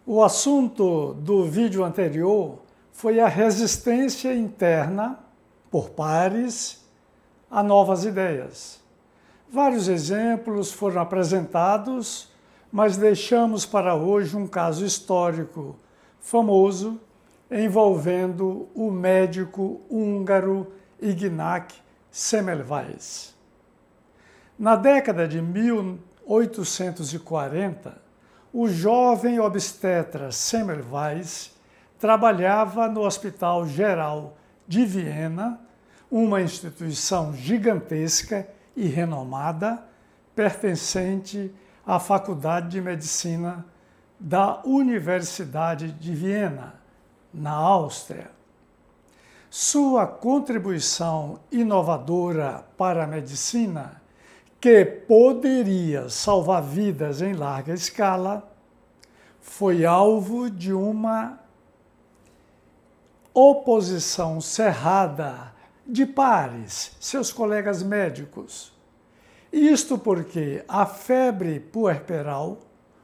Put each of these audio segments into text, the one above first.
O assunto do vídeo anterior foi a resistência interna por pares a novas ideias. Vários exemplos foram apresentados, mas deixamos para hoje um caso histórico famoso envolvendo o médico húngaro Ignác Semmelweis. Na década de 1840, o jovem obstetra Semmelweis trabalhava no Hospital Geral de Viena, uma instituição gigantesca e renomada, pertencente à Faculdade de Medicina da Universidade de Viena, na Áustria. Sua contribuição inovadora para a medicina, que poderia salvar vidas em larga escala, foi alvo de uma oposição cerrada de pares, seus colegas médicos. Isto porque a febre puerperal,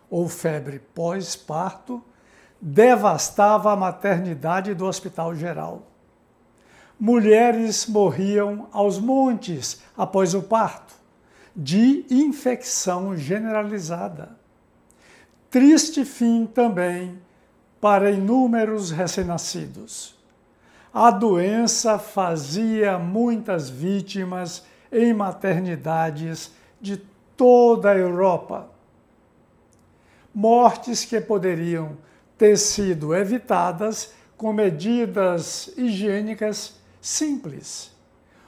ou febre pós-parto, devastava a maternidade do Hospital Geral. Mulheres morriam aos montes após o parto, de infecção generalizada. Triste fim também para inúmeros recém-nascidos. A doença fazia muitas vítimas em maternidades de toda a Europa. Mortes que poderiam ter sido evitadas com medidas higiênicas simples.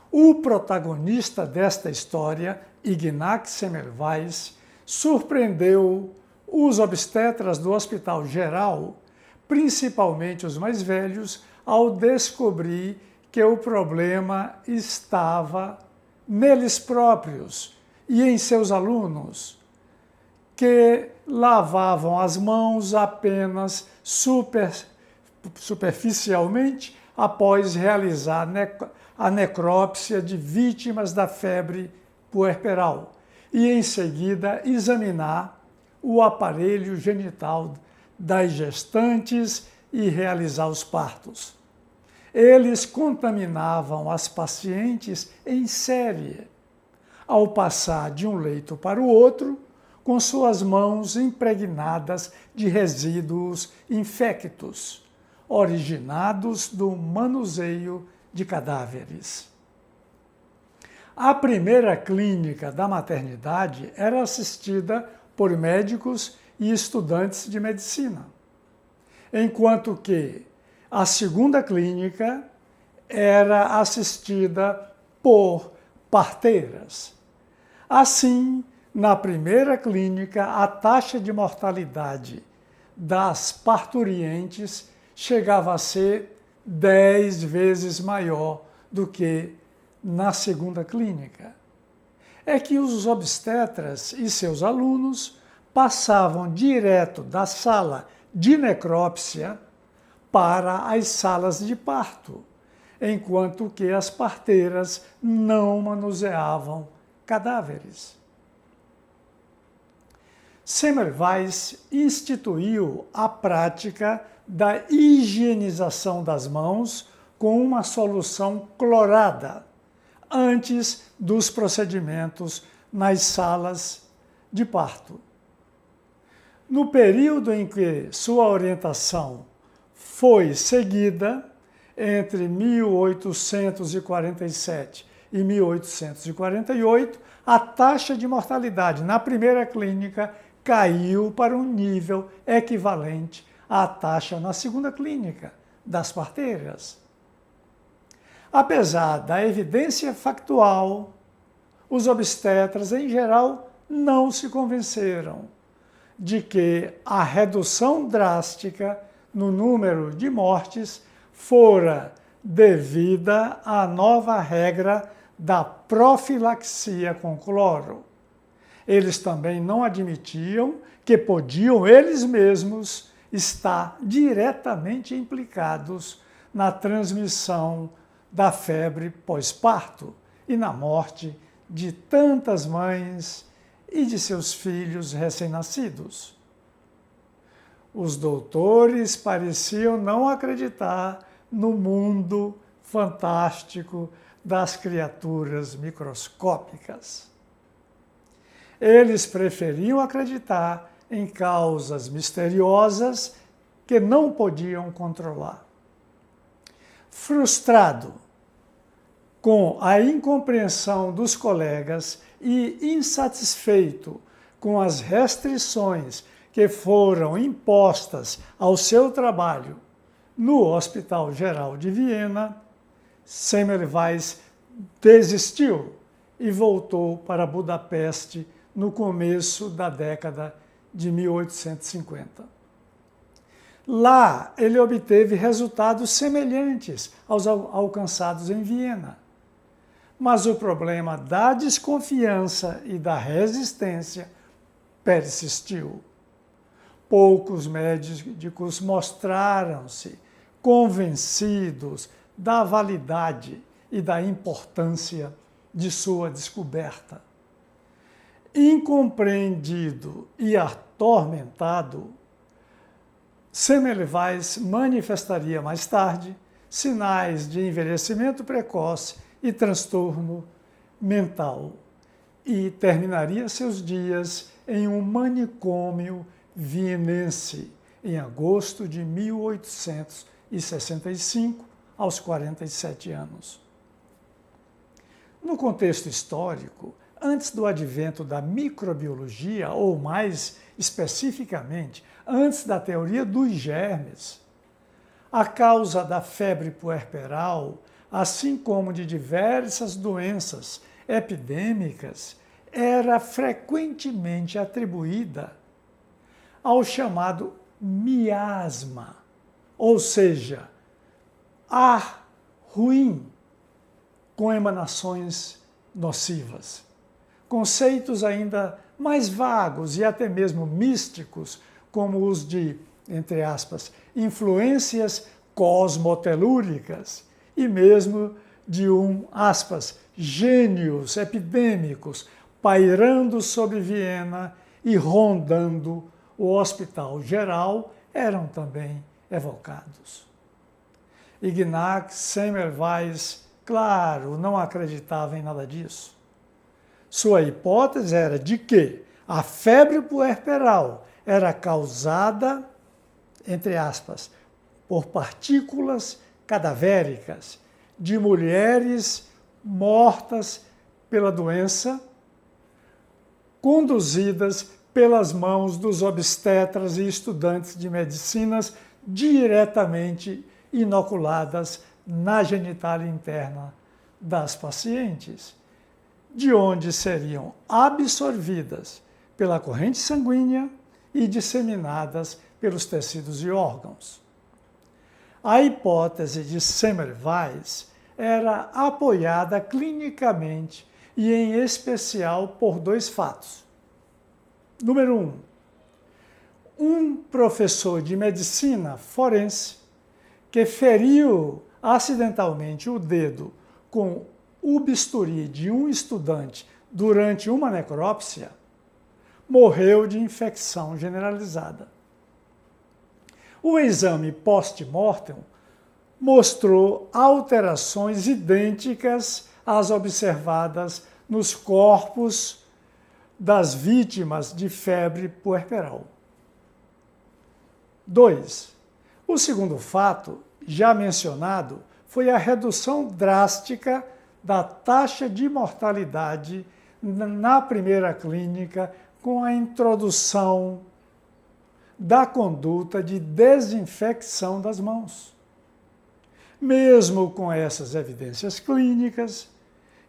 O protagonista desta história, Ignác Semmelweis, surpreendeu os obstetras do Hospital Geral, principalmente os mais velhos, ao descobrir que o problema estava neles próprios e em seus alunos, que lavavam as mãos apenas superficialmente após realizar a necrópsia de vítimas da febre puerperal e, em seguida, examinar o aparelho genital das gestantes e realizar os partos. Eles contaminavam as pacientes em série, ao passar de um leito para o outro, com suas mãos impregnadas de resíduos infectos, originados do manuseio de cadáveres. A primeira clínica da maternidade era assistida por médicos e estudantes de medicina, enquanto que a segunda clínica era assistida por parteiras. Assim, na primeira clínica, a taxa de mortalidade das parturientes chegava a ser 10 vezes maior do que na segunda clínica. É que os obstetras e seus alunos passavam direto da sala de necrópsia para as salas de parto, enquanto que as parteiras não manuseavam cadáveres. Semmelweis instituiu a prática da higienização das mãos com uma solução clorada antes dos procedimentos nas salas de parto. No período em que sua orientação foi seguida, entre 1847 e 1848, a taxa de mortalidade na primeira clínica caiu para um nível equivalente à taxa na segunda clínica das parteiras. Apesar da evidência factual, os obstetras, em geral, não se convenceram de que a redução drástica no número de mortes fora devida à nova regra da profilaxia com cloro. Eles também não admitiam que podiam eles mesmos estar diretamente implicados na transmissão da febre pós-parto e na morte de tantas mães e de seus filhos recém-nascidos. Os doutores pareciam não acreditar no mundo fantástico das criaturas microscópicas. Eles preferiam acreditar em causas misteriosas que não podiam controlar. Frustrado com a incompreensão dos colegas e insatisfeito com as restrições que foram impostas ao seu trabalho no Hospital Geral de Viena, Semmelweis desistiu e voltou para Budapeste no começo da década de 1850. Lá, ele obteve resultados semelhantes aos alcançados em Viena. Mas o problema da desconfiança e da resistência persistiu. Poucos médicos mostraram-se convencidos da validade e da importância de sua descoberta. Incompreendido e atormentado, Semmelweis manifestaria mais tarde sinais de envelhecimento precoce e transtorno mental e terminaria seus dias em um manicômio vienense em agosto de 1865, aos 47 anos. No contexto histórico, antes do advento da microbiologia, ou mais especificamente, antes da teoria dos germes, a causa da febre puerperal, assim como de diversas doenças epidêmicas, era frequentemente atribuída ao chamado miasma, ou seja, ar ruim com emanações nocivas. Conceitos ainda mais vagos e até mesmo místicos, como os de, entre aspas, influências cosmotelúricas e mesmo de aspas, gênios epidêmicos pairando sobre Viena e rondando o Hospital Geral, eram também evocados. Ignaz Semmelweis, claro, não acreditava em nada disso. Sua hipótese era de que a febre puerperal era causada, entre aspas, por partículas cadavéricas de mulheres mortas pela doença, conduzidas pelas mãos dos obstetras e estudantes de medicinas diretamente inoculadas na genitália interna das pacientes, de onde seriam absorvidas pela corrente sanguínea e disseminadas pelos tecidos e órgãos. A hipótese de Semmelweis era apoiada clinicamente e, em especial, por dois fatos. Número 1. Um professor de medicina forense que feriu acidentalmente o dedo com o bisturi de um estudante durante uma necrópsia morreu de infecção generalizada. O exame post-mortem mostrou alterações idênticas às observadas nos corpos das vítimas de febre puerperal. 2. O segundo fato, já mencionado, foi a redução drástica da taxa de mortalidade na primeira clínica com a introdução da conduta de desinfecção das mãos. Mesmo com essas evidências clínicas,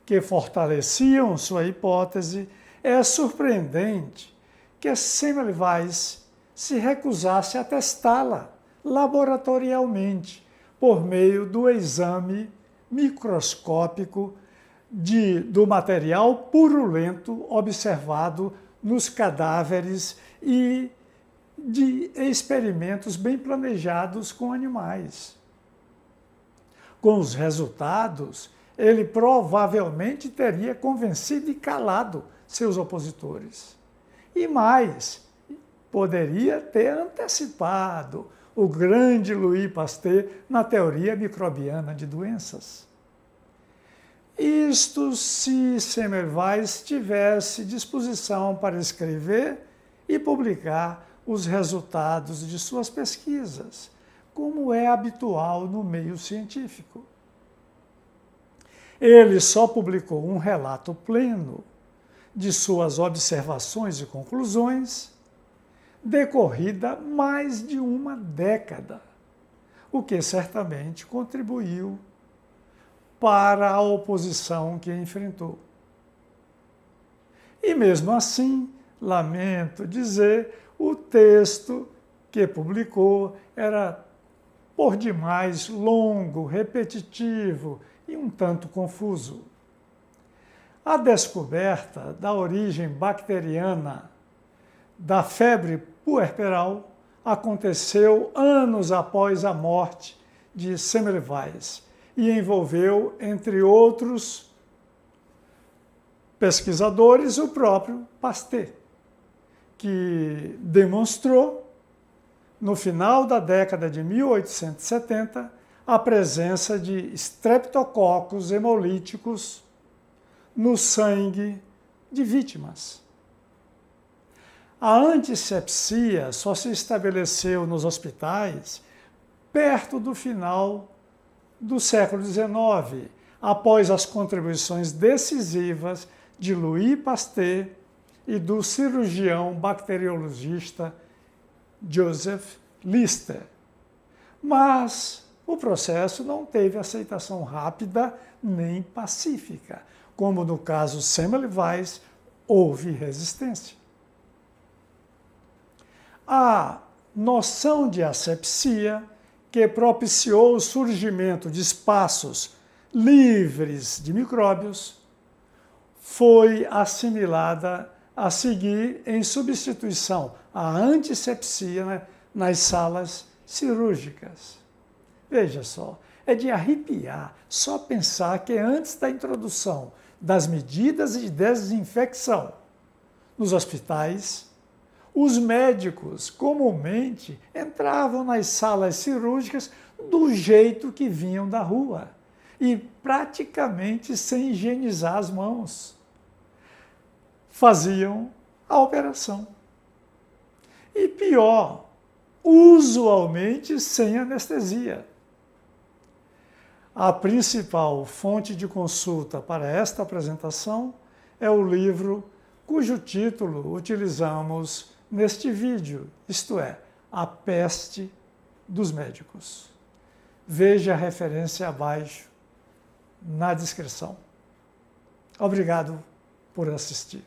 que fortaleciam sua hipótese, é surpreendente que Semmelweis se recusasse a testá-la laboratorialmente por meio do exame microscópico do material purulento observado nos cadáveres e de experimentos bem planejados com animais. Com os resultados, ele provavelmente teria convencido e calado seus opositores. E mais, poderia ter antecipado o grande Louis Pasteur na teoria microbiana de doenças. Isto se Semmelweis tivesse disposição para escrever e publicar os resultados de suas pesquisas, como é habitual no meio científico. Ele só publicou um relato pleno de suas observações e conclusões, decorrida mais de uma década, o que certamente contribuiu para a oposição que enfrentou. E mesmo assim, lamento dizer, o texto que publicou era por demais longo, repetitivo e um tanto confuso. A descoberta da origem bacteriana da febre puerperal aconteceu anos após a morte de Semmelweis e envolveu, entre outros pesquisadores, o próprio Pasteur, que demonstrou, no final da década de 1870, a presença de streptococcus hemolíticos no sangue de vítimas. A antisepsia só se estabeleceu nos hospitais perto do final do século XIX, após as contribuições decisivas de Louis Pasteur e do cirurgião bacteriologista Joseph Lister. Mas o processo não teve aceitação rápida nem pacífica. Como no caso Semmelweis, houve resistência. A noção de asepsia, que propiciou o surgimento de espaços livres de micróbios, foi assimilada a seguir em substituição à antisepsia nas salas cirúrgicas. Veja só, é de arrepiar só pensar que antes da introdução das medidas de desinfecção nos hospitais, os médicos comumente entravam nas salas cirúrgicas do jeito que vinham da rua e praticamente sem higienizar as mãos. Faziam a operação. E pior, usualmente sem anestesia. A principal fonte de consulta para esta apresentação é o livro cujo título utilizamos neste vídeo, isto é, A Peste dos Médicos. Veja a referência abaixo na descrição. Obrigado por assistir.